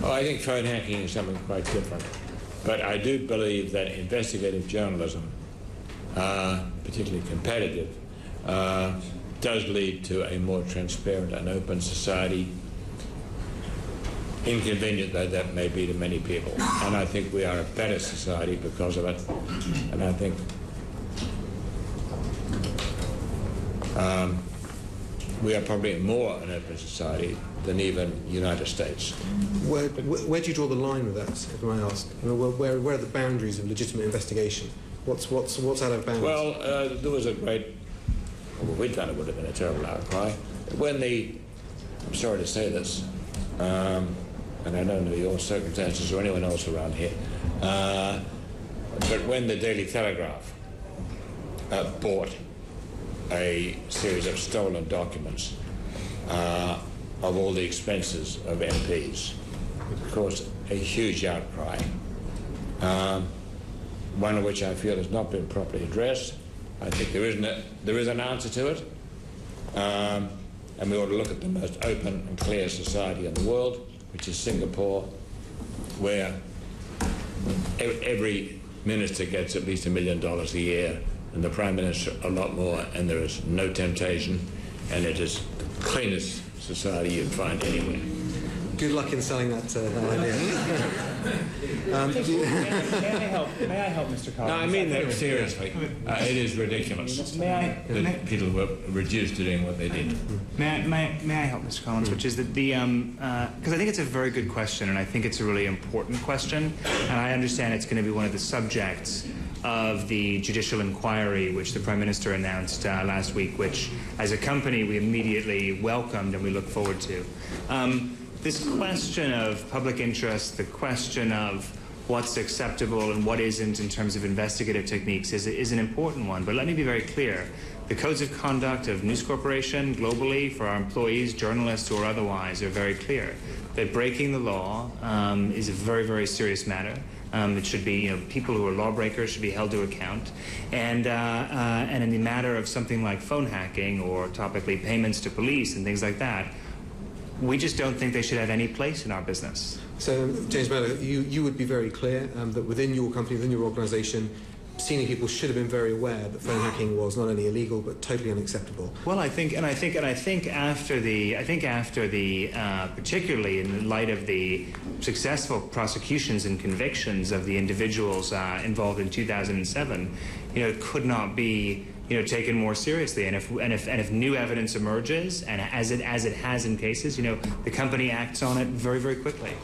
Oh, I think phone hacking is something quite different. But I do believe that investigative journalism, particularly competitive, does lead to a more transparent and open society, inconvenient though that may be to many people. And I think we are a better society because of it. And I think we are probably more an open society than even the United States. Where do you draw the line with that, if I may ask? Where are the boundaries of legitimate investigation? What's out of bounds? Well, there was a great... Well, we'd done it would have been a terrible outcry. When I'm sorry to say this, and I don't know your circumstances or anyone else around here, but when the Daily Telegraph bought a series of stolen documents of all the expenses of MPs, it caused a huge outcry, one of which I feel has not been properly addressed. I think there is an answer to it, and we ought to look at the most open and clear society in the world, which is Singapore, where every minister gets at least $1 million a year, and the Prime Minister a lot more, and there is no temptation, and it is the cleanest society you'd find anywhere. Good luck in selling that idea. May I help, Mr. Collins? No, I mean that seriously. It is ridiculous that people were reduced to doing what they did. May I help, Mr. Collins? Which is that because I think it's a very good question, and I think it's a really important question, and I understand it's going to be one of the subjects of the judicial inquiry which the Prime Minister announced last week, which as a company we immediately welcomed and we look forward to. This question of public interest, the question of what's acceptable and what isn't in terms of investigative techniques is an important one. But let me be very clear. The codes of conduct of News Corporation globally for our employees, journalists or otherwise are very clear that breaking the law is a very, very serious matter. It should be, people who are lawbreakers should be held to account. And in the matter of something like phone hacking or topically payments to police and things like that, we just don't think they should have any place in our business. So, James Murdoch, you would be very clear that within your company, within your organisation, senior people should have been very aware that phone hacking was not only illegal but totally unacceptable. Well, I think after the particularly in light of the successful prosecutions and convictions of the individuals involved in 2007, it could not be taken more seriously. And if new evidence emerges, and as it has in cases, the company acts on it very, very quickly.